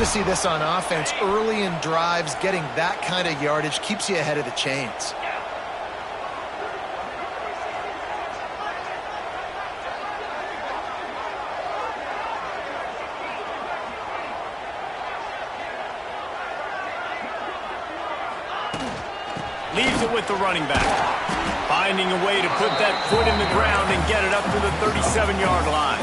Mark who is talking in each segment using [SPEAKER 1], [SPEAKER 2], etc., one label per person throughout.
[SPEAKER 1] to see this on offense. Early in drives, getting that kind of yardage keeps you ahead of the chains.
[SPEAKER 2] Leaves it with the running back. Finding a way to put that foot in the ground and get it up to the 37-yard line.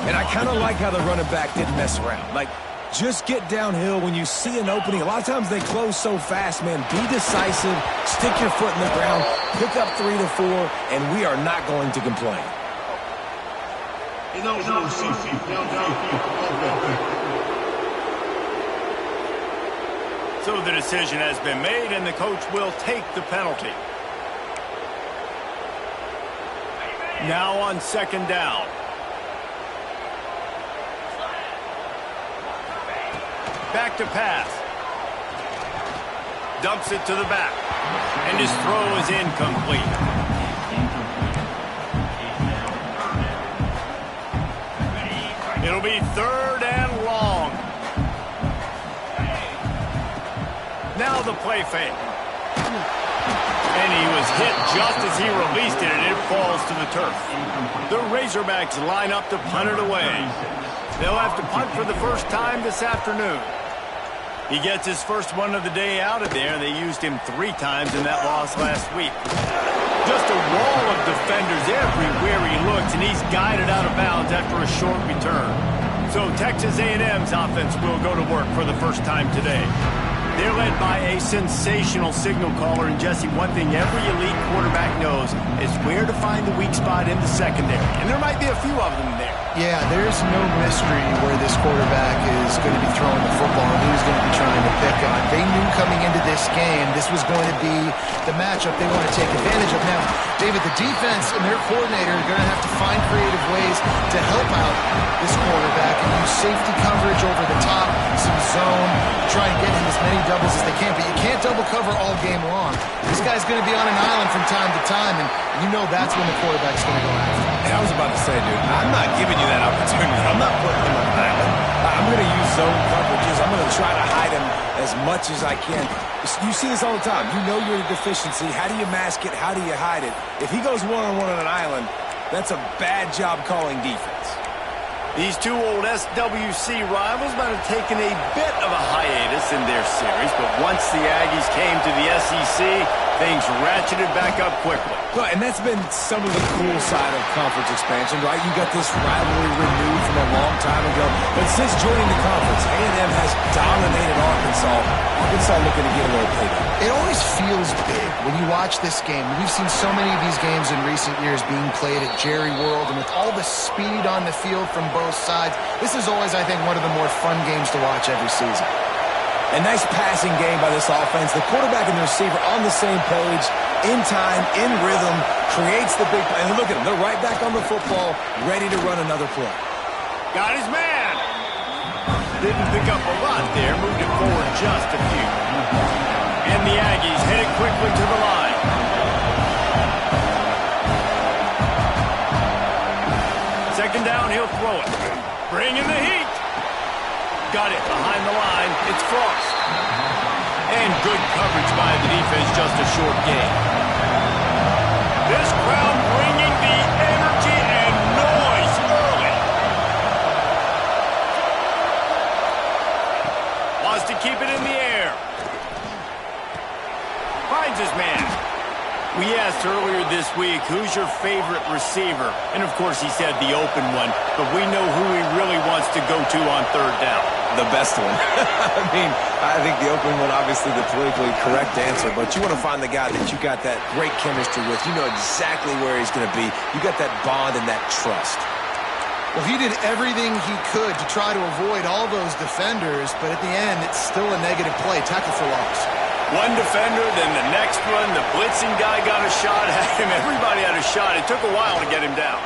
[SPEAKER 3] And I kind of like how the running back didn't mess around. Like, just get downhill when you see an opening. A lot of times they close so fast, man. Be decisive, stick your foot in the ground, pick up 3 to 4, and we are not going to complain.
[SPEAKER 2] So the decision has been made, and the coach will take the penalty. Now on second down. Back to pass. Dumps it to the back. And his throw is incomplete. It'll be third and long. Now the play fake. And he was hit just as he released it, and it falls to the turf. The Razorbacks line up to punt it away. They'll have to punt for the first time this afternoon. He gets his first one of the day out of there. They used him 3 times in that loss last week. Just a wall of defenders everywhere he looks, and he's guided out of bounds after a short return. So Texas A&M's offense will go to work for the first time today. They're led by a sensational signal caller, and Jesse, one thing every elite quarterback knows is where to find the weak spot in the secondary. And there might be a few of them there.
[SPEAKER 1] Yeah, there's no mystery where this quarterback is going to be throwing the football and who's going to be trying to pick on. They knew coming into this game this was going to be the matchup they want to take advantage of. Now, David, the defense and their coordinator are going to have to find creative ways to help out this quarterback and use safety coverage over the top, some zone, try and get him as many doubles as they can. But you can't double cover all game long. This guy's going to be on an island from time to time, and you know that's when the quarterback's going to go after.
[SPEAKER 3] And I was about to say, dude, I'm not giving you that opportunity. I'm not putting him on an island. I'm going to use zone coverages. I'm going to try to hide him as much as I can. You see this all the time. You know you're a deficiency. How do you mask it? How do you hide it? If he goes one-on-one on an island, that's a bad job calling defense.
[SPEAKER 2] These two old SWC rivals might have taken a bit of a hiatus in their series, but once the Aggies came to the SEC, things ratcheted back up quickly.
[SPEAKER 3] Well, and that's been some of the cool side of conference expansion, right? You got this rivalry renewed from a long time ago, but since joining the conference, A&M has dominated Arkansas. Arkansas looking to get a little payback.
[SPEAKER 1] It always feels big when you watch this game. We've seen so many of these games in recent years being played at Jerry World, and with all the speed on the field from both sides, this is always, I think, one of the more fun games to watch every season.
[SPEAKER 3] A nice passing game by this offense. The quarterback and the receiver on the same page, in time, in rhythm, creates the big play. And look at them. They're right back on the football, ready to run another play.
[SPEAKER 2] Got his man. Didn't pick up a lot there. Moved it forward just a few. And the Aggies headed quickly to the line. Second down, he'll throw it. Bring in the heat. Got it behind the line. It's Frost. And good coverage by the defense, just a short gain. This crowd bringing the energy and noise early. Wants to keep it in the air. Finds his man. We asked earlier this week, who's your favorite receiver? And, of course, he said the open one, but we know who he really wants to go to on third down.
[SPEAKER 3] The best one. I mean, I think the open one, obviously the politically correct answer, but you want to find the guy that you got that great chemistry with. You know exactly where he's going to be. You got that bond and that trust.
[SPEAKER 1] Well, he did everything he could to try to avoid all those defenders, but at the end, it's still a negative play, tackle for loss.
[SPEAKER 2] One defender, then the next one. The blitzing guy got a shot at him. Everybody had a shot. It took a while to get him down.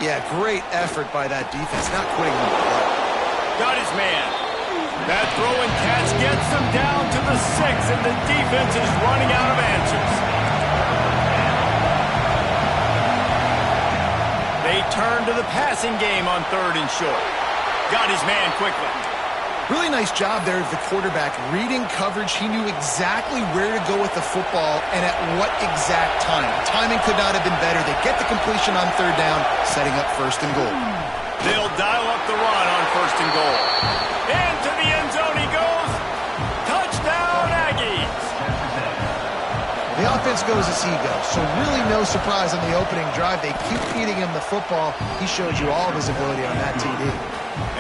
[SPEAKER 1] Yeah, great effort by that defense, not quitting on the play.
[SPEAKER 2] Got his man. That throwing catch gets him down to the 6, and the defense is running out of answers. They turn to the passing game on third and short. Got his man quickly.
[SPEAKER 1] Really nice job there of the quarterback. Reading coverage, he knew exactly where to go with the football and at what exact time. Timing could not have been better. They get the completion on third down, setting up first and goal.
[SPEAKER 2] They'll dial up the run on first and goal. Into the end zone he goes. Touchdown, Aggies.
[SPEAKER 1] The offense goes as he goes, so really no surprise on the opening drive. They keep feeding him the football. He showed you all of his ability on that TD.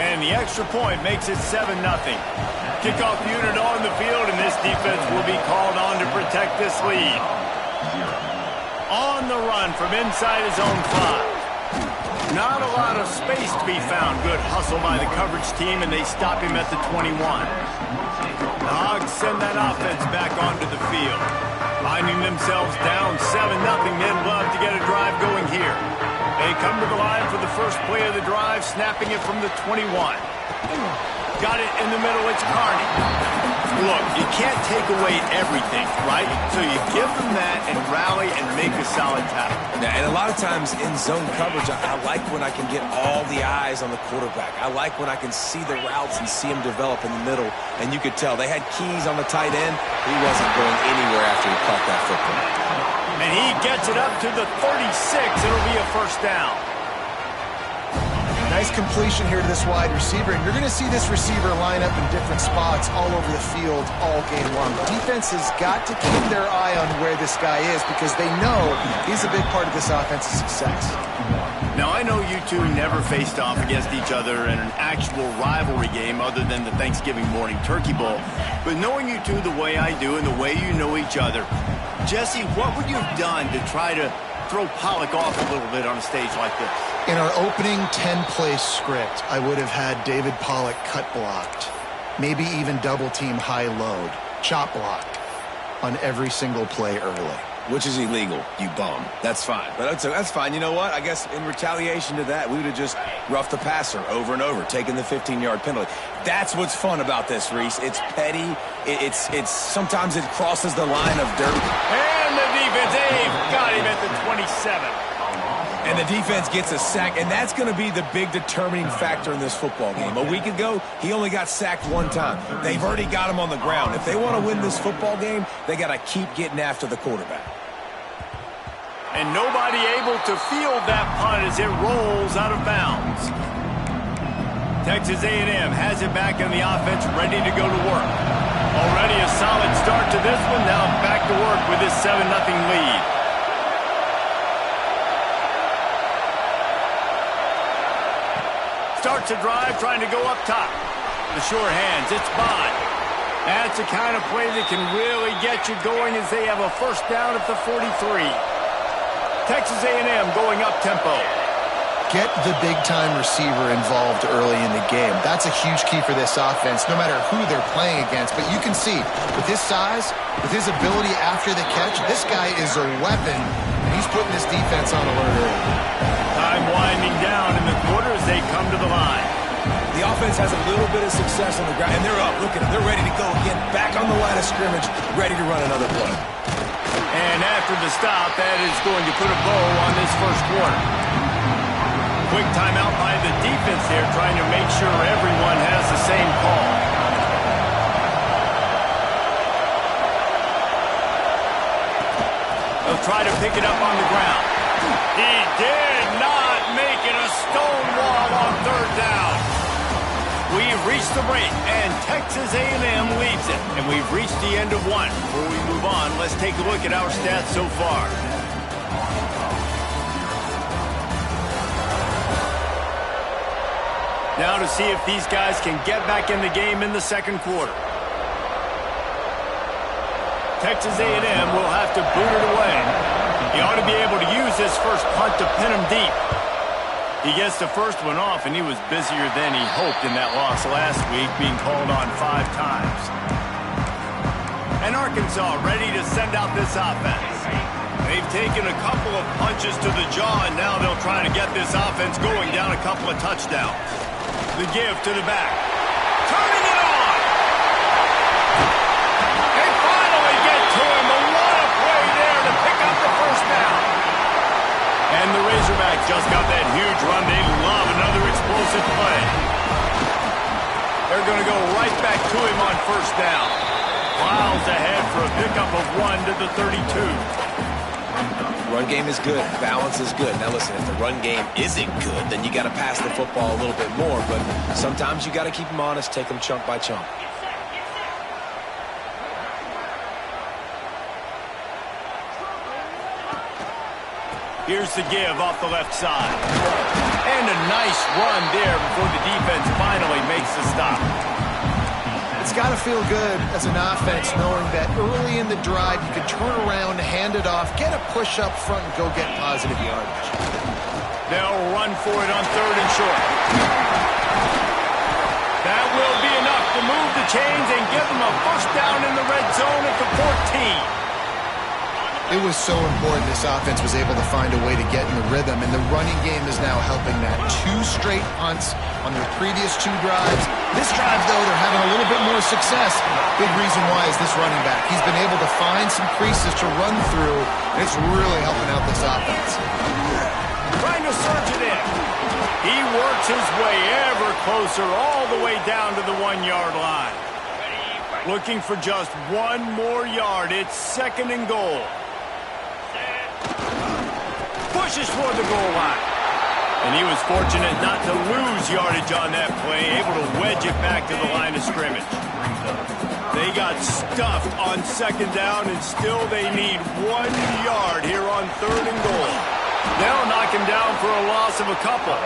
[SPEAKER 2] And the extra point makes it 7-0. Kickoff unit on the field, and this defense will be called on to protect this lead. On the run from inside his own 5. Not a lot of space to be found. Good hustle by the coverage team, and they stop him at the 21. The Hogs send that offense back onto the field. Finding themselves down 7-0, they'd love to get a drive going here. They come to the line for the first play of the drive, snapping it from the 21. Got it in the middle, it's Carney. Look, you can't take away everything, right? So you give them that and rally and make a solid tackle.
[SPEAKER 3] Yeah, and a lot of times in zone coverage, I like when I can get all the eyes on the quarterback. I like when I can see the routes and see him develop in the middle. And you could tell they had keys on the tight end. He wasn't going anywhere after he caught that football.
[SPEAKER 2] And he gets it up to the 36. It'll be a first down.
[SPEAKER 1] Nice completion here to this wide receiver, and you're going to see this receiver line up in different spots all over the field all game long. Defense has got to keep their eye on where this guy is because they know he's a big part of this offense's success.
[SPEAKER 2] Now, I know you two never faced off against each other in an actual rivalry game other than the Thanksgiving morning turkey bowl, but knowing you two the way I do and the way you know each other, Jesse, what would you have done to try to throw Pollock off a little bit on a stage like this?
[SPEAKER 1] In our opening 10-play script, I would have had David Pollock cut blocked, maybe even double-team high-load, chop block on every single play early.
[SPEAKER 3] Which is illegal, you bum. That's fine. But that's fine. You know what? I guess in retaliation to that, we would have just roughed the passer over and over, taking the 15-yard penalty. That's what's fun about this, Reese. It's petty. It's sometimes it crosses the line of dirt.
[SPEAKER 2] And the defense, got him at the 27.
[SPEAKER 3] And the defense gets a sack, and that's going to be the big determining factor in this football game. A week ago, he only got sacked one time. They've already got him on the ground. If they want to win this football game, they got to keep getting after the quarterback.
[SPEAKER 2] And nobody able to field that punt as it rolls out of bounds. Texas A&M has it back in the offense, ready to go to work. Already a solid start to this one. Now back to work with this 7-0 lead. Starts a drive, trying to go up top. The sure hands, it's Bond. That's the kind of play that can really get you going as they have a first down at the 43. Texas A&M going up tempo.
[SPEAKER 1] Get the big-time receiver involved early in the game. That's a huge key for this offense, no matter who they're playing against. But you can see, with his size, with his ability after the catch, this guy is a weapon, and he's putting this defense on alert early.
[SPEAKER 2] Time winding down in the quarter as they come to the line.
[SPEAKER 3] The offense has a little bit of success on the ground, and they're up. Look at them. They're ready to go again, back on the line of scrimmage, ready to run another play.
[SPEAKER 2] And after the stop, that is going to put a bow on this first quarter. Quick timeout by the defense there, trying to make sure everyone has the same call. They'll try to pick it up on the ground. He did not make it a stone wall on third down. We've reached the break, and Texas A&M leads it. And we've reached the end of one. Before we move on, let's take a look at our stats so far. Now to see if these guys can get back in the game in the second quarter. Texas A&M will have to boot it away. He ought to be able to use this first punt to pin him deep. He gets the first one off, and he was busier than he hoped in that loss last week, being called on 5 times. And Arkansas ready to send out this offense. They've taken a couple of punches to the jaw, and now they'll try to get this offense going down a couple of touchdowns. The give to the back. Turning it on! They finally get to him. What a play there to pick up the first down. And the Razorbacks just got that huge run. They love another explosive play. They're going to go right first down. Miles ahead for a pickup of 1 to the 32.
[SPEAKER 3] Run game is good. Balance is good. Now listen, if the run game isn't good, then you got to pass the football a little bit more. But sometimes you got to keep them honest, take them chunk by chunk.
[SPEAKER 2] Here's the give off the left side. And a nice run there before the defense finally makes the stop.
[SPEAKER 1] It's got to feel good as an offense knowing that early in the drive you can turn around, hand it off, get a push up front, and go get positive yardage.
[SPEAKER 2] They'll run for it on 3rd and short. That will be enough to move the chains and give them a first down in the red zone at the 14.
[SPEAKER 1] It was so important this offense was able to find a way to get in the rhythm, and the running game is now helping that. 2 straight punts on their previous 2 drives. This drive, though, they're having a little bit more success. Big reason why is this running back. He's been able to find some creases to run through, and it's really helping out this offense.
[SPEAKER 2] Trying to surge it in. He works his way ever closer all the way down to the 1-yard line. Looking for just 1 more yard. It's 2nd and goal. Pushes toward the goal line. And he was fortunate not to lose yardage on that play, able to wedge it back to the line of scrimmage. They got stuffed on 2nd down, and still they need 1 yard here on 3rd and goal. They'll knock him down for a loss of a couple.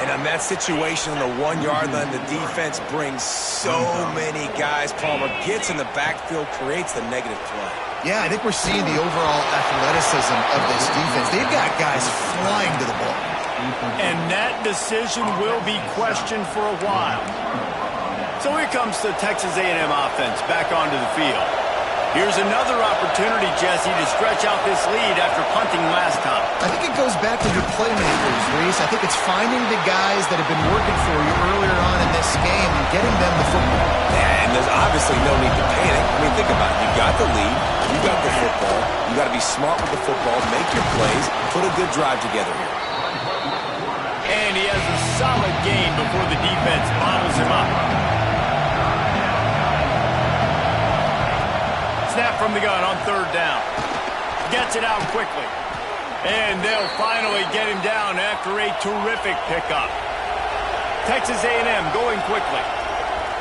[SPEAKER 3] And on that situation, on the 1-yard line, the defense brings so many guys. Palmer gets in the backfield, creates the negative play.
[SPEAKER 1] Yeah, I think we're seeing the overall athleticism of this defense. They've got guys flying to the ball.
[SPEAKER 2] And that decision will be questioned for a while. So here comes the Texas A&M offense back onto the field. Here's another opportunity, Jesse, to stretch out this lead after punting last time.
[SPEAKER 1] I think it goes back to your playmakers, Reese. I think it's finding the guys that have been working for you earlier on in this game and getting them the football.
[SPEAKER 3] Yeah, and there's obviously no need to panic. I mean, think about it. You got the lead. You got the football. You got to be smart with the football, make your plays, put a good drive together here.
[SPEAKER 2] And he has a solid game before the defense bottles him up. Snap from the gun on 3rd down. Gets it out quickly. And they'll finally get him down after a terrific pickup. Texas A&M going quickly.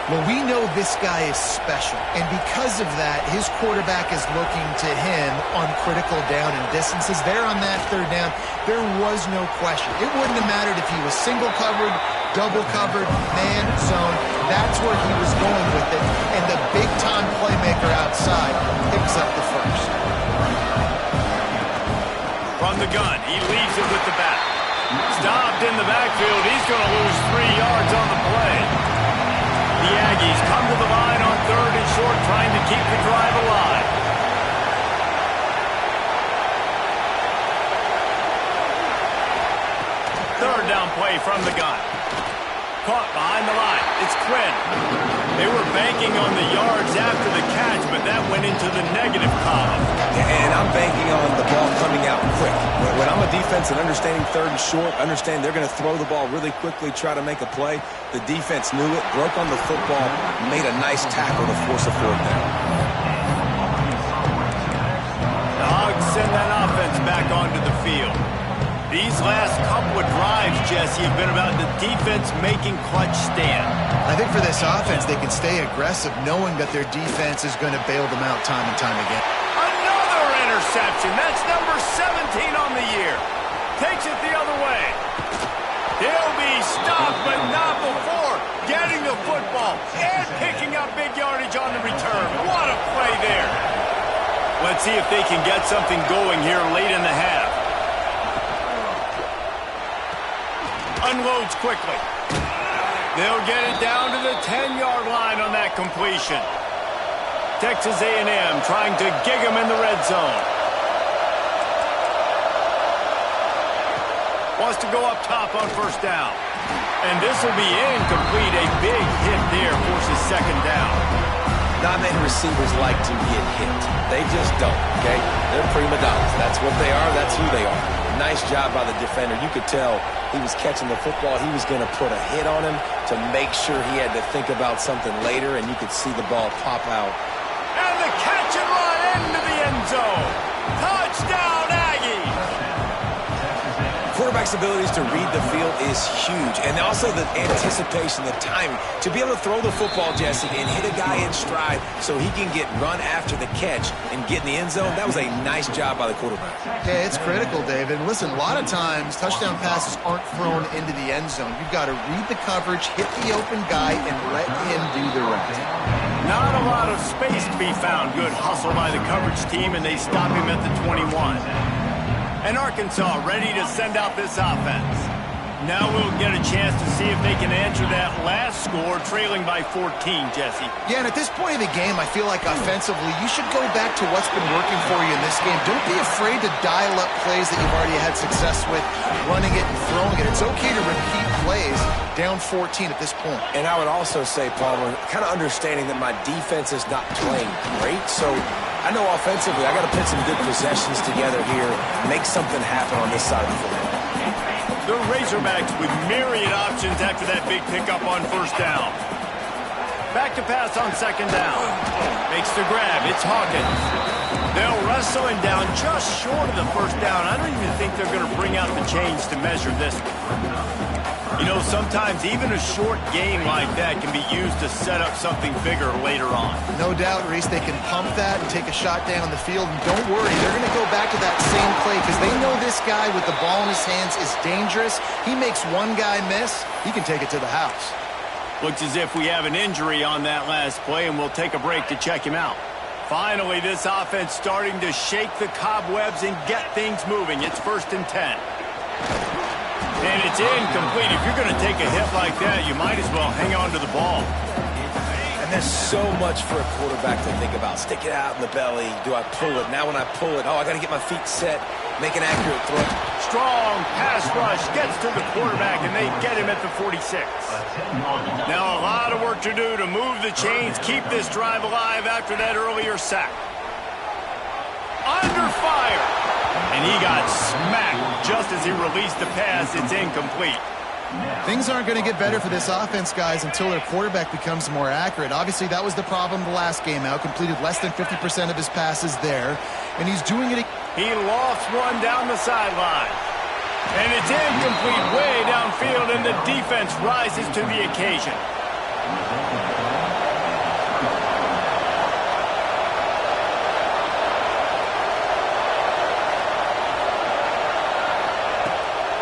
[SPEAKER 1] Well, we know this guy is special, and because of that, his quarterback is looking to him on critical down and distances. There on that 3rd down, there was no question. It wouldn't have mattered if he was single covered, double covered, man, zone. That's where he was going with it, and the big-time playmaker outside picks up the first.
[SPEAKER 2] From the gun, he leaves it with the back. Stopped in the backfield. He's going to lose 3 yards on the play. The Aggies come to the line on 3rd and short, trying to keep the drive alive. Third down play from the gun. Caught behind the line. It's Quinn. They were banking on the yards after the catch, but that went into the negative column.
[SPEAKER 3] And I'm banking on the ball coming out quick. When I'm a defense and understanding 3rd and short, understand they're going to throw the ball really quickly, try to make a play. The defense knew it, broke on the football, made a nice tackle to force a 4th down.
[SPEAKER 2] The Hogs send that offense back onto the field. These last couple of drives, Jesse, have been about the defense making clutch stand.
[SPEAKER 1] I think for this offense, they can stay aggressive knowing that their defense is going to bail them out time and time again.
[SPEAKER 2] Another interception. That's number 17 on the year. Takes it the other way. He'll be stopped, but not before getting the football and picking up big yardage on the return. What a play there. Let's see if they can get something going here late in the half. Unloads quickly. They'll get it down to the 10-yard line on that completion. Texas A&M trying to gig him in the red zone. Wants to go up top on 1st down. And this will be incomplete. A big hit there forces 2nd down.
[SPEAKER 3] Not many receivers like to get hit. They just don't, okay? They're prima donnas. That's what they are. That's who they are. Nice job by the defender. You could tell he was catching the football. He was going to put a hit on him, to make sure he had to think about something later, and you could see the ball pop out.
[SPEAKER 2] And the catch and run into the end zone. Touchdown, Aggies!
[SPEAKER 3] Quarterback's abilities to read the field is huge, and also the anticipation, the timing. To be able to throw the football, Jesse, and hit a guy in stride so he can get run after the catch and get in the end zone, that was a nice job by the quarterback.
[SPEAKER 1] Yeah, it's critical, David. Listen, a lot of times touchdown passes aren't thrown into the end zone. You've got to read the coverage, hit the open guy, and let him do the rest.
[SPEAKER 2] Not a lot of space to be found. Good hustle by the coverage team, and they stop him at the 21. And Arkansas ready to send out this offense. Now we'll get a chance to see if they can answer that last score, trailing by 14, Jesse.
[SPEAKER 1] Yeah, and at this point of the game, I feel like offensively, you should go back to what's been working for you in this game. Don't be afraid to dial up plays that you've already had success with, running it and throwing it. It's okay to repeat plays down 14 at this point.
[SPEAKER 3] And I would also say, Palmer, kind of understanding that my defense is not playing great, so I know offensively I got to put some good possessions together here, make something happen on this side of the football.
[SPEAKER 2] The Razorbacks with myriad options after that big pickup on first down. Back to pass on second down. Makes the grab. It's Hawkins. They'll wrestle him down just short of the first down. I don't even think they're going to bring out the chains to measure this one. You know, sometimes even a short game like that can be used to set up something bigger later on.
[SPEAKER 1] No doubt, Reese, they can pump that and take a shot down the field. And don't worry, they're going to go back to that same play because they know this guy with the ball in his hands is dangerous. He makes one guy miss, he can take it to the house.
[SPEAKER 2] Looks as if we have an injury on that last play, and we'll take a break to check him out. Finally, this offense starting to shake the cobwebs and get things moving. It's 1st and 10. And it's incomplete. If you're going to take a hit like that, you might as well hang on to the ball.
[SPEAKER 3] And there's so much for a quarterback to think about. Stick it out in the belly. Do I pull it? Now when I pull it, I got to get my feet set, make an accurate throw.
[SPEAKER 2] Strong pass rush gets to the quarterback, and they get him at the 46. Now a lot of work to do to move the chains, keep this drive alive after that earlier sack. Under fire. And he got smacked just as he released the pass. It's incomplete.
[SPEAKER 1] Things aren't going to get better for this offense, guys, until their quarterback becomes more accurate. Obviously, that was the problem the last game out. Completed less than 50% of his passes there. And he's doing it.
[SPEAKER 2] He lost one down the sideline. And it's incomplete way downfield, and the defense rises to the occasion.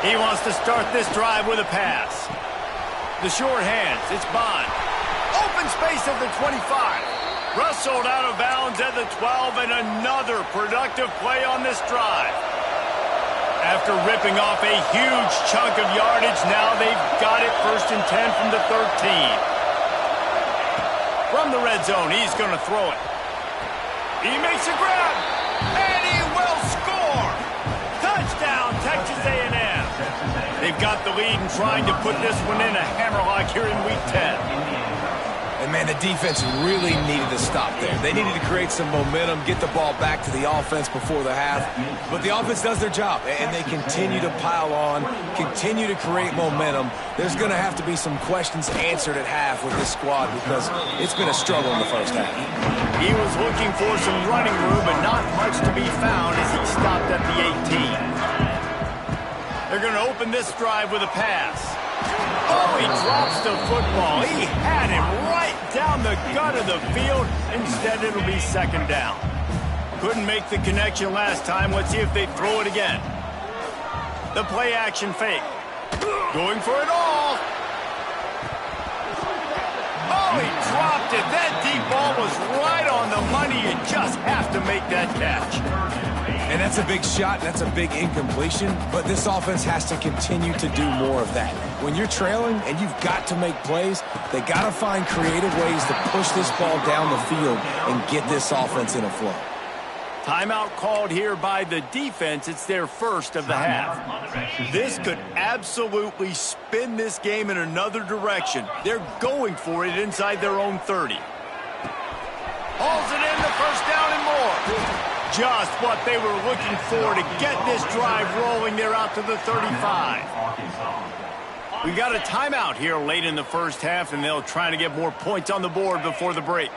[SPEAKER 2] He wants to start this drive with a pass. The short hands, it's Bond. Open space at the 25. Rustled out of bounds at the 12, and another productive play on this drive. After ripping off a huge chunk of yardage, now they've got it 1st and 10 from the 13. From the red zone, he's going to throw it. He makes a grab, and he will score. Touchdown, Texas A&M. They've got the lead and trying to put this one in a hammerlock here in Week 10.
[SPEAKER 3] And, man, the defense really needed to stop there. They needed to create some momentum, get the ball back to the offense before the half. But the offense does their job, and they continue to pile on, continue to create momentum. There's going to have to be some questions answered at half with this squad because it's been a struggle in the first half.
[SPEAKER 2] He was looking for some running room, but not much to be found as he stopped at the 18. They're going to open this drive with a pass. Oh, he drops the football. He had him right down the gut of the field. Instead, it'll be 2nd down. Couldn't make the connection last time. Let's see if they throw it again. The play action fake. Going for it all. Oh, he dropped it. That deep ball was right on the money. You just have to make that catch.
[SPEAKER 3] And that's a big shot, and that's a big incompletion, but this offense has to continue to do more of that. When you're trailing and you've got to make plays, they got to find creative ways to push this ball down the field and get this offense in a flow.
[SPEAKER 2] Timeout called here by the defense. It's their first of the half. This could absolutely spin this game in another direction. They're going for it inside their own 30. Hauls it in, the first down and more. Just what they were looking for to get this drive rolling. They're out to the 35. We got a timeout here late in the first half, and they'll try to get more points on the board before the break.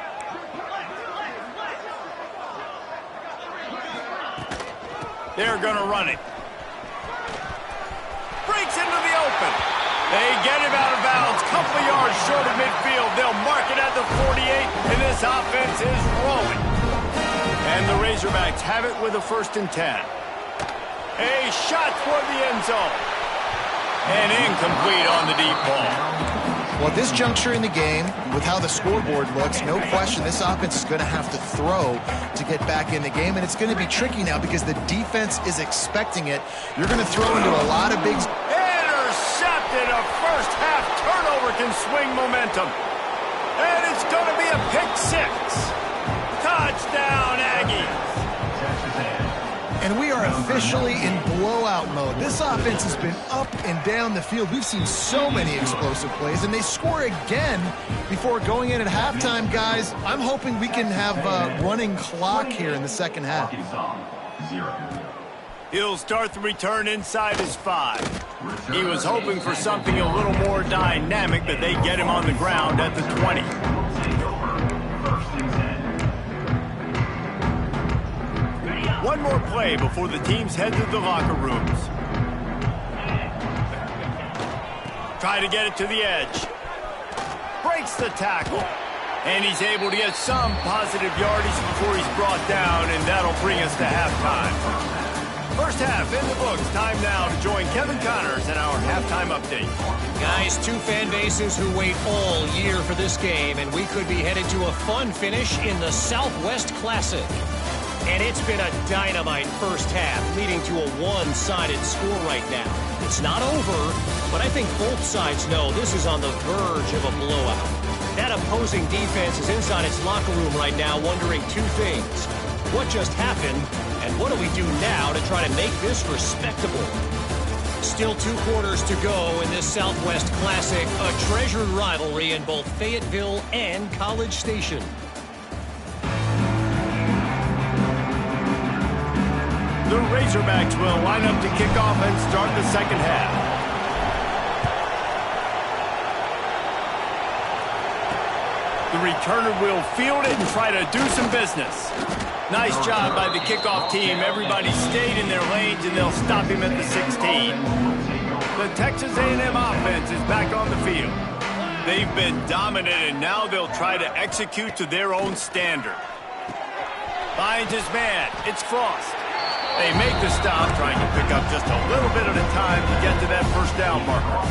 [SPEAKER 2] They're going to run it. Breaks into the open. They get him out of bounds. Couple of yards short of midfield. They'll mark it at the 48, and this offense is rolling. And the Razorbacks have it with a 1st and 10. A shot toward the end zone. And incomplete on the deep ball.
[SPEAKER 1] Well, at this juncture in the game, with how the scoreboard looks, no question this offense is going to have to throw to get back in the game, and it's going to be tricky now because the defense is expecting it. You're going to throw into a lot of big...
[SPEAKER 2] Intercepted! A first-half turnover can swing momentum. And it's going to be a pick 6. Touchdown, Aggies!
[SPEAKER 1] And we are officially in blowout mode. This offense has been up and down the field. We've seen so many explosive plays, and they score again before going in at halftime, guys. I'm hoping we can have a running clock here in the second half.
[SPEAKER 2] He'll start the return inside his 5. He was hoping for something a little more dynamic, but they get him on the ground at the 20. One more play before the teams head to the locker rooms. Try to get it to the edge. Breaks the tackle. And he's able to get some positive yardage before he's brought down, and that'll bring us to halftime. First half in the books. Time now to join Kevin Connors in our halftime update.
[SPEAKER 4] Guys, 2 fan bases who wait all year for this game, and we could be headed to a fun finish in the Southwest Classic. And it's been a dynamite first half, leading to a one-sided score right now. It's not over, but I think both sides know this is on the verge of a blowout. That opposing defense is inside its locker room right now wondering 2 things. What just happened, and what do we do now to try to make this respectable? Still 2 quarters to go in this Southwest Classic, a treasured rivalry in both Fayetteville and College Station.
[SPEAKER 2] The Razorbacks will line up to kick off and start the second half. The returner will field it and try to do some business. Nice job by the kickoff team. Everybody stayed in their lanes, and they'll stop him at the 16. The Texas A&M offense is back on the field. They've been dominant, and now they'll try to execute to their own standard. Finds his man. It's Frost. They make the stop, trying to pick up just a little bit at a time to get to that first down marker.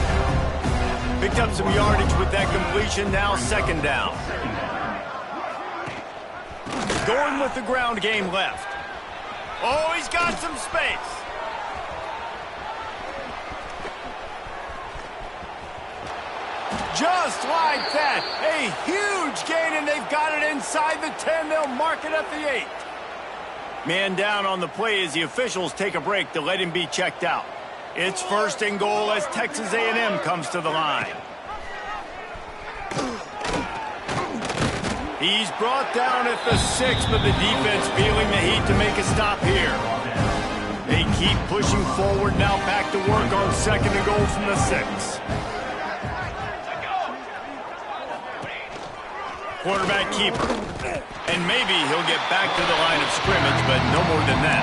[SPEAKER 2] Picked up some yardage with that completion, now second down. Going with the ground game left. Oh, he's got some space. Just like that, a huge gain, and they've got it inside the 10. They'll mark it at the 8. Man down on the play as the officials take a break to let him be checked out. It's 1st and goal as Texas A&M comes to the line. He's brought down at the 6, but the defense feeling the heat to make a stop here. They keep pushing forward, now back to work on 2nd and goal from the 6. Quarterback keeper. And maybe he'll get back to the line of scrimmage, but no more than that.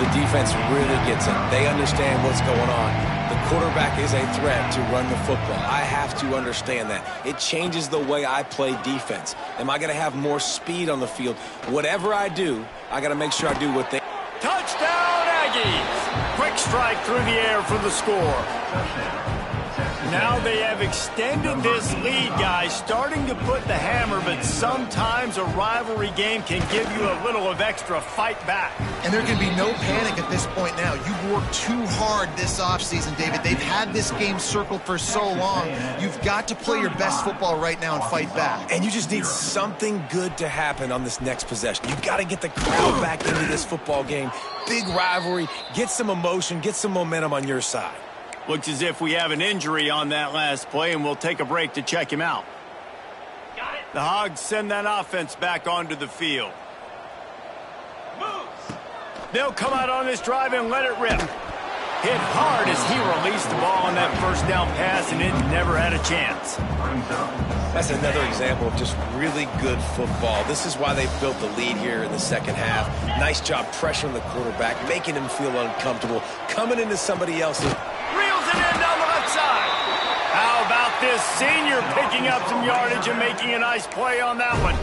[SPEAKER 3] The defense really gets it. They understand what's going on. The quarterback is a threat to run the football. I have to understand that. It changes the way I play defense. Am I going to have more speed on the field? Whatever I do, I got to make sure I do what they...
[SPEAKER 2] Touchdown, Aggies! Quick strike through the air for the score. Now they have extended this lead, guys, starting to put the hammer, but sometimes a rivalry game can give you a little of extra fight back.
[SPEAKER 1] And there can be no panic at this point now. You've worked too hard this offseason, David. They've had this game circled for so long. You've got to play your best football right now and fight back.
[SPEAKER 3] And you just need something good to happen on this next possession. You've got to get the crowd back into this football game. Big rivalry. Get some emotion. Get some momentum on your side.
[SPEAKER 2] Looks as if we have an injury on that last play, and we'll take a break to check him out. The Hogs send that offense back onto the field. They'll come out on this drive and let it rip. Hit hard as he released the ball on that first down pass, and it never had a chance.
[SPEAKER 3] That's another example of just really good football. This is why they built the lead here in the second half. Nice job pressuring the quarterback, making him feel uncomfortable, coming into somebody else's.
[SPEAKER 2] Reels it in down the left side. How about this senior picking up some yardage and making a nice play on that one?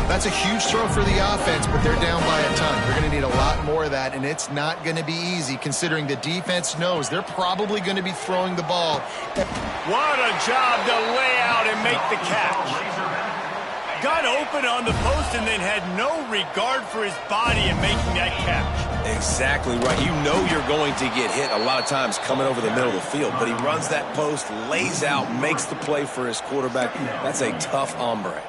[SPEAKER 1] That's a huge throw for the offense, but they're down by a ton. They're going to need a lot more of that, and it's not going to be easy considering the defense knows they're probably going to be throwing the ball.
[SPEAKER 2] What a job to lay out and make the catch. Got open on the post and then had no regard for his body in making that catch.
[SPEAKER 3] Exactly right. You know you're going to get hit a lot of times coming over the middle of the field, but he runs that post, lays out, makes the play for his quarterback. That's a tough hombre.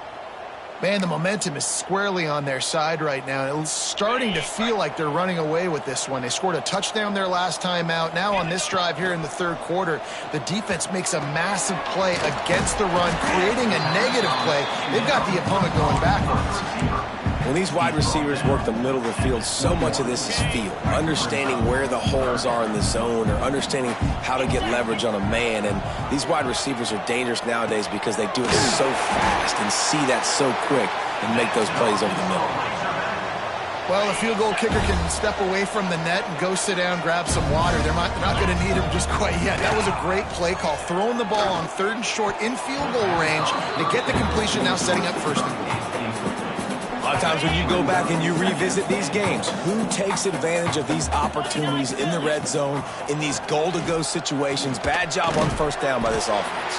[SPEAKER 1] Man, the momentum is squarely on their side right now. It's starting to feel like they're running away with this one. They scored a touchdown their last time out. Now on this drive here in the third quarter, the defense makes a massive play against the run, creating a negative play. They've got the opponent going backwards.
[SPEAKER 3] When these wide receivers work the middle of the field, so much of this is feel. Understanding where the holes are in the zone or understanding how to get leverage on a man. And these wide receivers are dangerous nowadays because they do it so fast and see that so quick and make those plays over the middle.
[SPEAKER 1] Well, a field goal kicker can step away from the net and go sit down, grab some water. They're not going to need him just quite yet. That was a great play call. Throwing the ball on third and short in field goal range to get the completion, now setting up first and goal.
[SPEAKER 3] A lot of times when you go back and you revisit these games, who takes advantage of these opportunities in the red zone, in these goal-to-go situations? Bad job on first down by this offense.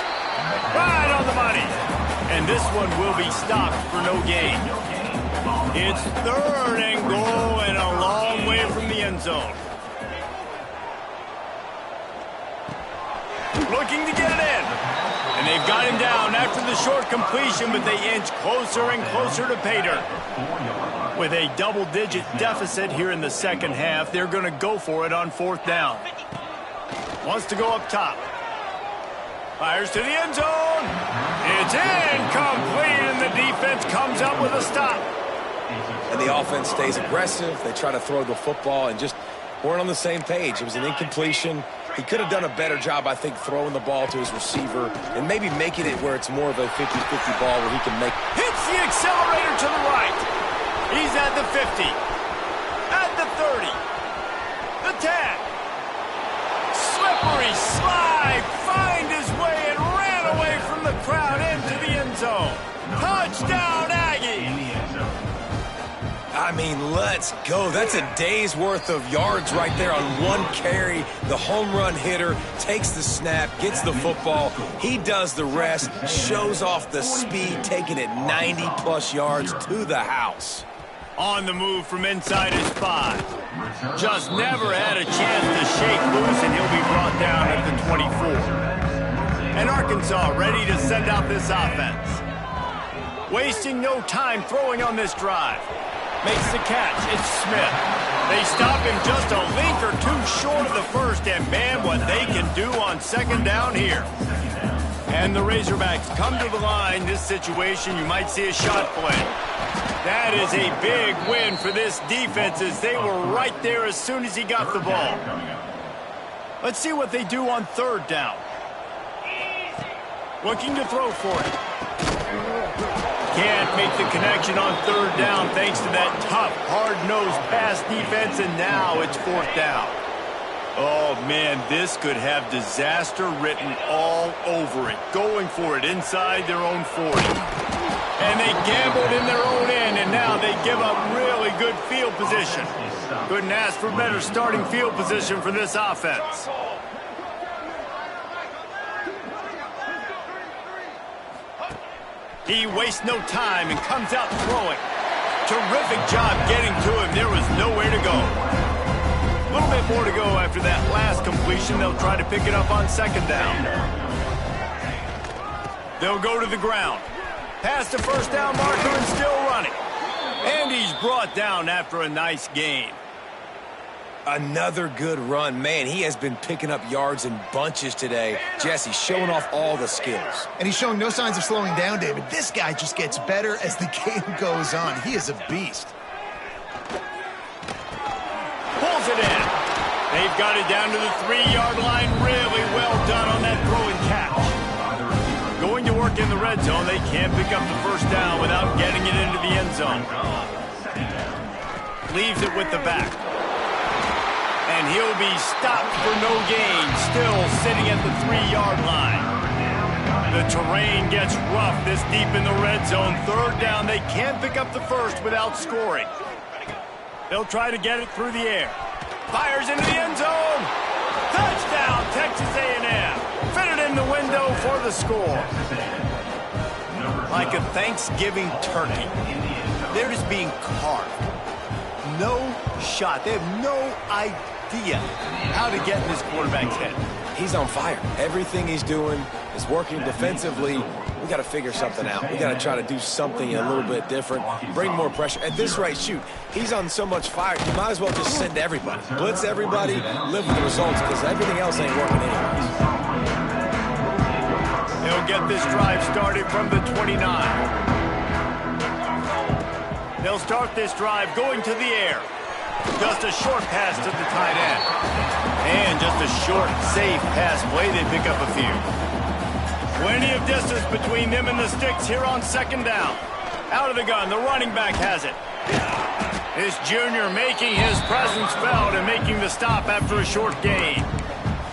[SPEAKER 2] Right on the money. And this one will be stopped for no gain. It's third and goal and a long way from the end zone. Looking to get it in. And they've got him down after the short completion, but they inch closer and closer to pay dirt. With a double-digit deficit here in the second half, they're going to go for it on fourth down. Wants to go up top. Fires to the end zone. It's incomplete, and the defense comes up with a stop.
[SPEAKER 3] And the offense stays aggressive. They try to throw the football and just weren't on the same page. It was an incompletion. He could have done a better job, I think, throwing the ball to his receiver and maybe making it where it's more of a 50-50 ball where he can make.
[SPEAKER 2] Hits the accelerator to the right. He's at the 50. At the 30. The 10. Slippery slide. Find his way and ran away from the crowd into the end zone. Touchdown, Aggie.
[SPEAKER 3] I mean, let's go. That's a day's worth of yards right there on one carry. The home run hitter takes the snap, gets the football. He does the rest, shows off the speed, taking it 90-plus yards to the house.
[SPEAKER 2] On the move from inside his 5. Just never had a chance to shake loose, and he'll be brought down at the 24. And Arkansas ready to send out this offense. Wasting no time throwing on this drive. Makes the catch. It's Smith. They stop him just a link or two short of the first, and man, what they can do on second down here. And the Razorbacks come to the line. This situation, you might see a shot play. That is a big win for this defense as they were right there as soon as he got the ball. Let's see what they do on third down. Looking to throw for it. Can't make the connection on third down thanks to that tough, hard-nosed pass defense, and now it's fourth down. Oh, man, this could have disaster written all over it. Going for it inside their own 40. And they gambled in their own end, and now they give up really good field position. Couldn't ask for better starting field position for this offense. He wastes no time and comes out throwing. Terrific job getting to him. There was nowhere to go. A little bit more to go after that last completion. They'll try to pick it up on second down. They'll go to the ground. Past the first down marker and still running. And he's brought down after a nice gain.
[SPEAKER 3] Another good run. Man, he has been picking up yards in bunches today. Jesse showing off all the skills.
[SPEAKER 1] And he's showing no signs of slowing down, David. This guy just gets better as the game goes on. He is a beast.
[SPEAKER 2] Pulls it in. They've got it down to the 3-yard line. Really well done on that throw and catch. Going to work in the red zone. They can't pick up the first down without getting it into the end zone. Leaves it with the back. And he'll be stopped for no gain. Still sitting at the 3-yard line. The terrain gets rough this deep in the red zone. Third down. They can't pick up the first without scoring. They'll try to get it through the air. Fires into the end zone. Touchdown, Texas A&M. Fit it in the window for the score. Like a Thanksgiving turkey, they're just being carved. No shot. They have no idea how to get in this quarterback's head.
[SPEAKER 3] He's on fire. Everything he's doing is working defensively. We got to figure something out. We got to try to do something a little bit different, bring more pressure. At this rate, shoot, he's on so much fire, you might as well just send everybody. Blitz everybody, live with the results, because everything else ain't working anyways.
[SPEAKER 2] They'll get this drive started from the 29. They'll start this drive going to the air. Just a short pass to the tight end. And just a short, safe pass play. They pick up a few. Plenty of distance between them and the sticks here on second down. Out of the gun, the running back has it. This junior making his presence felt and making the stop after a short gain.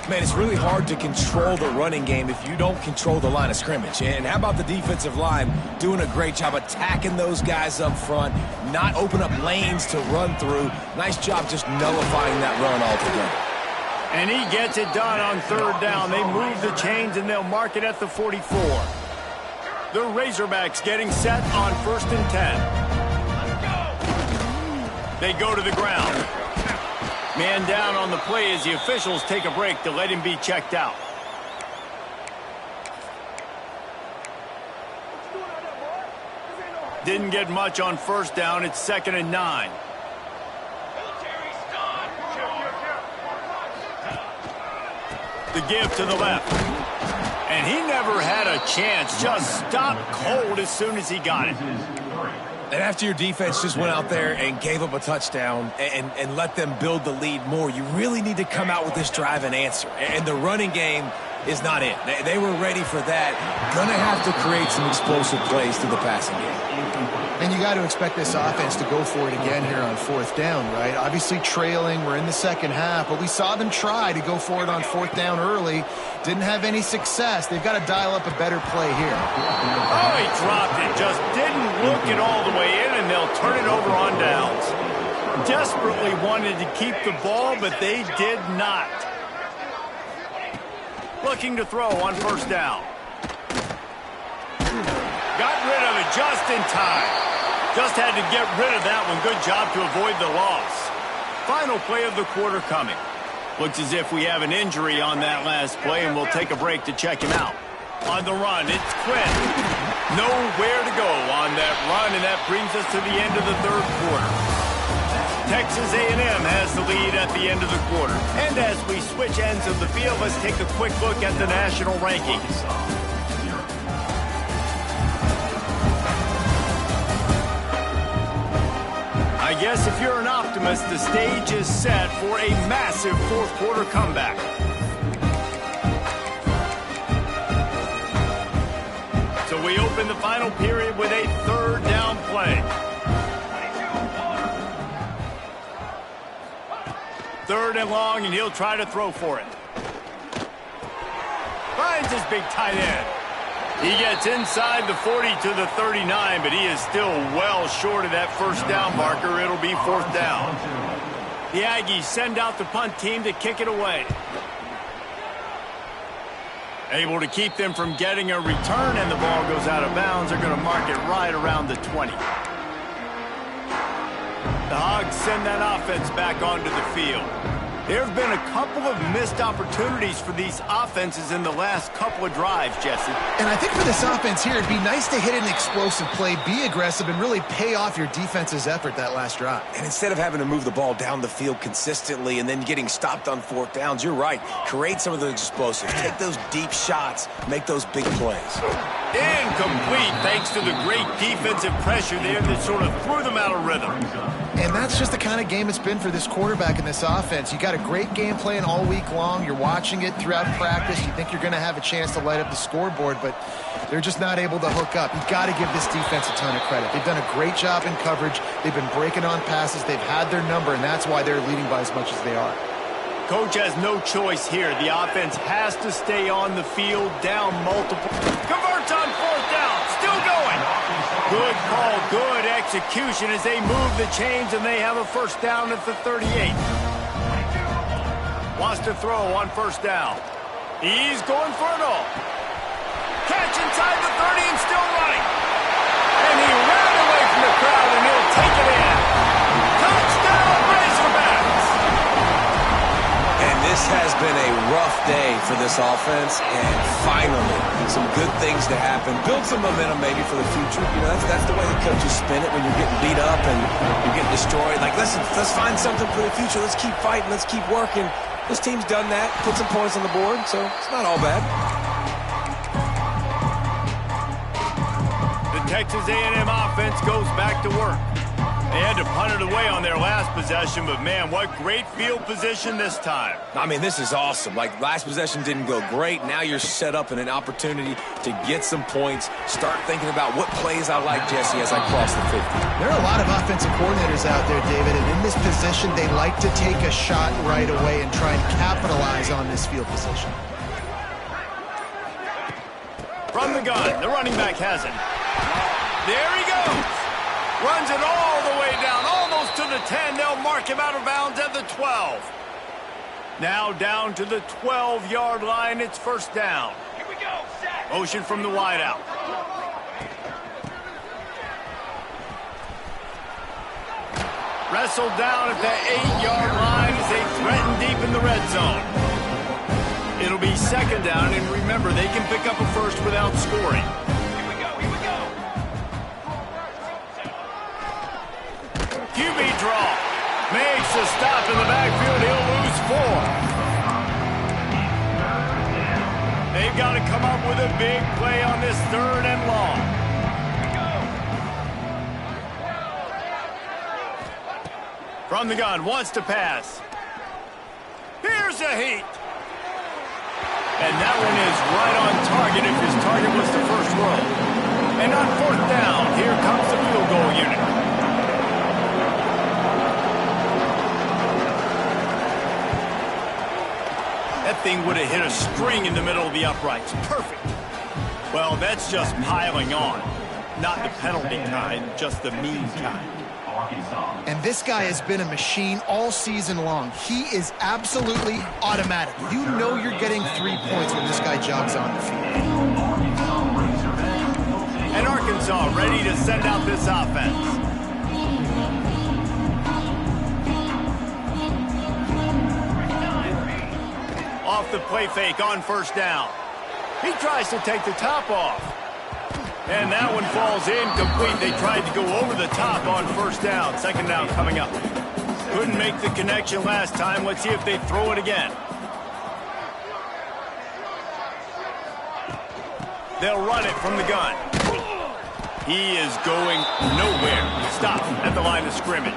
[SPEAKER 3] Man, it's really hard to control the running game if you don't control the line of scrimmage. And how about the defensive line doing a great job attacking those guys up front, not open up lanes to run through. Nice job just nullifying that run altogether.
[SPEAKER 2] And he gets it done on third down. They move the chains and they'll mark it at the 44. The Razorbacks getting set on 1st and 10. They go to the ground. Man down on the play as the officials take a break to let him be checked out. Didn't get much on first down. It's 2nd and 9. The give to the left. And he never had a chance. Just stopped cold as soon as he got it.
[SPEAKER 3] And after your defense just went out there and gave up a touchdown and let them build the lead more, you really need to come out with this drive and answer. And the running game is not it. They were ready for that. Gonna have to create some explosive plays through the passing game.
[SPEAKER 1] And you got to expect this offense to go for it again here on 4th down, right? Obviously trailing, we're in the second half, but we saw them try to go for it on 4th down early. Didn't have any success. They've got to dial up a better play here.
[SPEAKER 2] Oh, he dropped it. Just didn't look it all the way in, and they'll turn it over on downs. Desperately wanted to keep the ball, but they did not. Looking to throw on 1st down. Got rid of it just in time. Just had to get rid of that one. Good job to avoid the loss. Final play of the quarter coming. Looks as if we have an injury on that last play, and we'll take a break to check him out. On the run, it's Quinn. Nowhere to go on that run, and that brings us to the end of the 3rd quarter. Texas A&M has the lead at the end of the quarter. And as we switch ends of the field, let's take a quick look at the national rankings. I guess if you're an optimist, the stage is set for a massive 4th quarter comeback. So we open the final period with a 3rd down play. 3rd and long, and he'll try to throw for it. Finds his big tight end. He gets inside the 40 to the 39, but he is still well short of that 1st down marker. It'll be 4th down. The Aggies send out the punt team to kick it away. Able to keep them from getting a return, and the ball goes out of bounds. They're going to mark it right around the 20. The Hogs send that offense back onto the field. There have been a couple of missed opportunities for these offenses in the last couple of drives, Jesse.
[SPEAKER 1] And I think for this offense here, it'd be nice to hit an explosive play, be aggressive, and really pay off your defense's effort that last drive.
[SPEAKER 3] And instead of having to move the ball down the field consistently and then getting stopped on 4th downs, you're right. Create some of those explosives. Take those deep shots. Make those big plays.
[SPEAKER 2] Incomplete, thanks to the great defensive pressure there that sort of threw them out of rhythm.
[SPEAKER 1] And that's just the kind of game it's been for this quarterback in this offense. You got a great game plan all week long. You're watching it throughout practice. You think you're going to have a chance to light up the scoreboard, but they're just not able to hook up. You've got to give this defense a ton of credit. They've done a great job in coverage. They've been breaking on passes. They've had their number, and that's why they're leading by as much as they are.
[SPEAKER 2] Coach has no choice here. The offense has to stay on the field, down multiple. Converts on fourth down. Still going. Good call, good execution as they move the chains, and they have a first down at the 38. Wants to throw on first down. He's going for it all. Catch inside the 30 and still running. And he ran away from the crowd, and he'll take it in. Touchdown, Razorbacks!
[SPEAKER 3] And this has been a rough day for this offense, and finally, some good things to happen. Build some momentum maybe for the future. You know, that's the way the coaches spin it when you're getting beat up and you're getting destroyed. Like, listen, let's find something for the future. Let's keep fighting. Let's keep working. This team's done that, put some points on the board, so it's not all bad.
[SPEAKER 2] The Texas A&M offense goes back to work. They had to punt it away on their last possession, but man, what great field position this time.
[SPEAKER 3] I mean, this is awesome. Like, last possession didn't go great. Now you're set up in an opportunity to get some points. Start thinking about what plays I like, Jesse, as I cross the 50.
[SPEAKER 1] There are a lot of offensive coordinators out there, David, and in this position, they like to take a shot right away and try and capitalize on this field position.
[SPEAKER 2] From the gun, the running back has it. There he goes. Runs it all the way down, almost to the 10. They'll mark him out of bounds at the 12. Now down to the 12-yard line. It's first down. Here we go. Set. Motion from the wideout. Wrestled down at the 8-yard line as they threaten deep in the red zone. It'll be second down, and remember, they can pick up a first without scoring. QB draw. Makes a stop in the backfield. He'll lose 4. They've got to come up with a big play on this third and long. From the gun, wants to pass. Here's a heat. And that one is right on target if his target was the first row. And on fourth down, here comes the field goal unit. That thing would have hit a string in the middle of the uprights. Perfect. Well, that's just piling on. Not the penalty kind, just the mean kind.
[SPEAKER 1] And this guy has been a machine all season long. He is absolutely automatic. You know you're getting 3 points when this guy jogs on the field.
[SPEAKER 2] And Arkansas ready to send out this offense. Off the play fake on first down. He tries to take the top off. And that one falls incomplete. They tried to go over the top on first down. Second down coming up. Couldn't make the connection last time. Let's see if they throw it again. They'll run it from the gun. He is going nowhere. Stop at the line of scrimmage.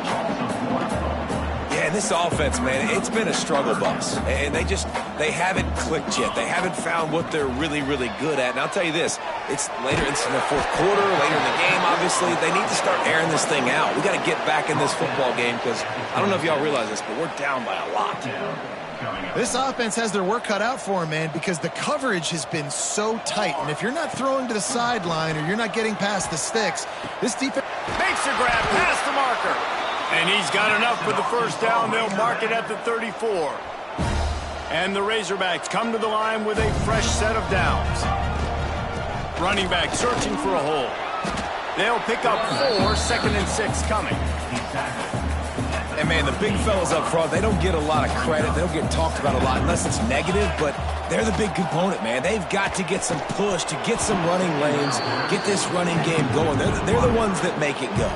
[SPEAKER 3] Yeah, this offense, man, it's been a struggle bus. And they haven't clicked yet. They haven't found what they're really, really good at. And I'll tell you this, it's later into the fourth quarter, later in the game, obviously. They need to start airing this thing out. We got to get back in this football game because I don't know if y'all realize this, but we're down by a lot.
[SPEAKER 1] This offense has their work cut out for them, man, because the coverage has been so tight. And if you're not throwing to the sideline or you're not getting past the sticks, this defense
[SPEAKER 2] makes a grab past the marker. And he's got enough for the first down. They'll mark it at the 34. And the Razorbacks come to the line with a fresh set of downs. Running back searching for a hole. They'll pick up 4, second and 6 coming.
[SPEAKER 3] And, man, the big fellas up front, they don't get a lot of credit. They don't get talked about a lot unless it's negative, but they're the big component, man. They've got to get some push, to get some running lanes, get this running game going. They're the ones that make it go.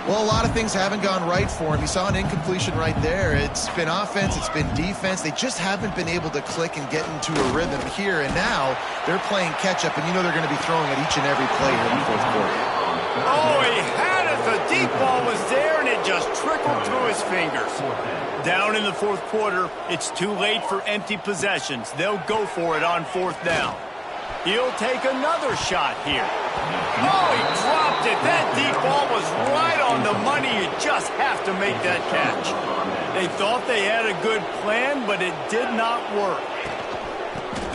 [SPEAKER 1] Well, a lot of things haven't gone right for him. You saw an incompletion right there. It's been offense, it's been defense. They just haven't been able to click and get into a rhythm here. And now they're playing catch-up, and you know they're going to be throwing at each and every play here in the fourth quarter.
[SPEAKER 2] Oh, he had it. The deep ball was there, and it just trickled through his fingers. Down in the fourth quarter, it's too late for empty possessions. They'll go for it on fourth down. He'll take another shot here. Oh, he dropped it. That deep ball was right on the money. You just have to make that catch. They thought they had a good plan, but it did not work.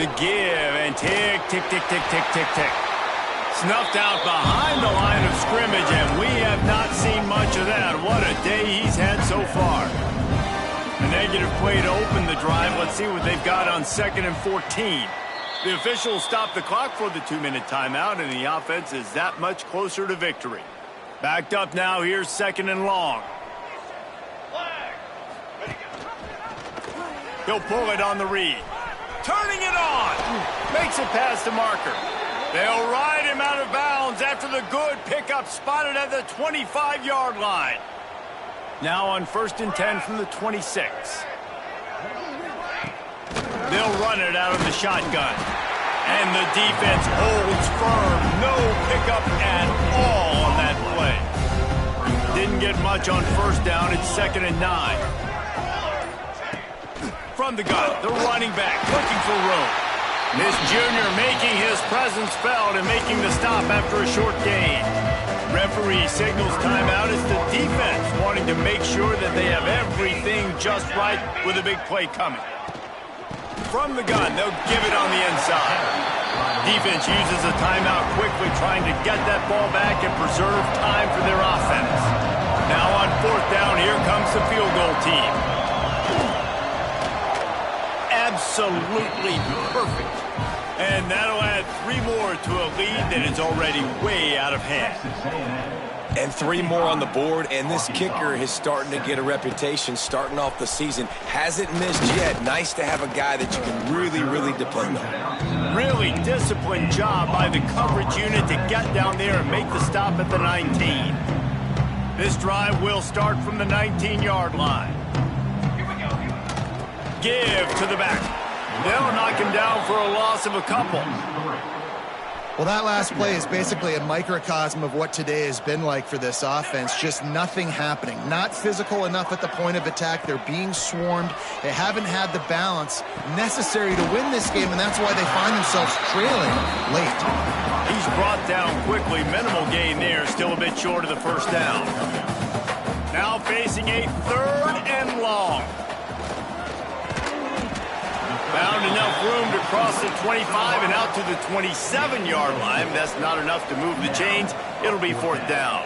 [SPEAKER 2] The give and tick, tick, tick, tick, tick, tick, tick. Snuffed out behind the line of scrimmage, and we have not seen much of that. What a day he's had so far. A negative play to open the drive. Let's see what they've got on 2nd and 14. The officials stopped the clock for the 2-minute timeout, and the offense is that much closer to victory. Backed up now, here's 2nd and long. He'll pull it on the read. Turning it on. Makes it past the marker. They'll ride him out of bounds after the good pickup spotted at the 25-yard line. Now on 1st and 10 from the 26. They'll run it out of the shotgun. And the defense holds firm. No pickup at all on that play. Didn't get much on 1st down. It's 2nd and 9. From the gun, the running back looking for room. This junior making his presence felt and making the stop after a short gain. Referee signals timeout. It's the defense wanting to make sure that they have everything just right with a big play coming. From the gun, they'll give it on the inside. Defense uses a timeout quickly, trying to get that ball back and preserve time for their offense. Now on 4th down, here comes the field goal team. Absolutely perfect. And that'll add 3 more to a lead that is already way out of hand.
[SPEAKER 3] And 3 more on the board, and this kicker is starting to get a reputation starting off the season. Hasn't missed yet. Nice to have a guy that you can really, really depend on.
[SPEAKER 2] Really disciplined job by the coverage unit to get down there and make the stop at the 19. This drive will start from the 19-yard line. Give to the back. They'll knock him down for a loss of a couple.
[SPEAKER 1] Well, that last play is basically a microcosm of what today has been like for this offense. Just nothing happening. Not physical enough at the point of attack. They're being swarmed. They haven't had the balance necessary to win this game, and that's why they find themselves trailing late.
[SPEAKER 2] He's brought down quickly. Minimal gain there. Still a bit short of the 1st down. Now facing a 3rd and long. Found enough room to cross the 25 and out to the 27-yard line. That's not enough to move the chains. It'll be 4th down.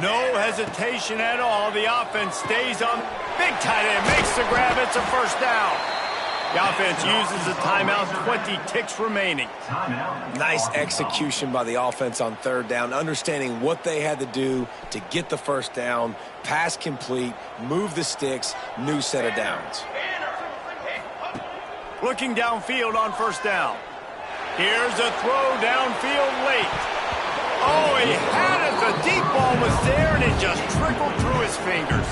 [SPEAKER 2] No hesitation at all. The offense stays on. Big tight end makes the grab. It's a 1st down. The offense uses a timeout. 20 ticks remaining.
[SPEAKER 3] Nice execution by the offense on 3rd down, understanding what they had to do to get the 1st down, pass complete, move the sticks, new set of downs.
[SPEAKER 2] Looking downfield on 1st down. Here's a throw downfield late. Oh, he had it. The deep ball was there, and it just trickled through his fingers.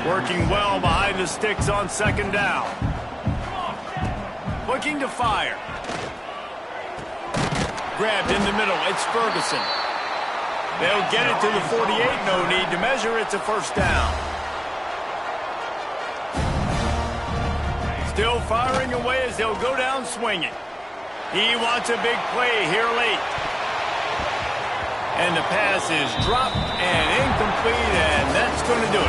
[SPEAKER 2] Working well behind the sticks on 2nd down. Looking to fire. Grabbed in the middle. It's Ferguson. They'll get it to the 48. No need to measure. It's a 1st down. Still firing away as they'll go down swinging. He wants a big play here late. And the pass is dropped and incomplete, and that's going to do it.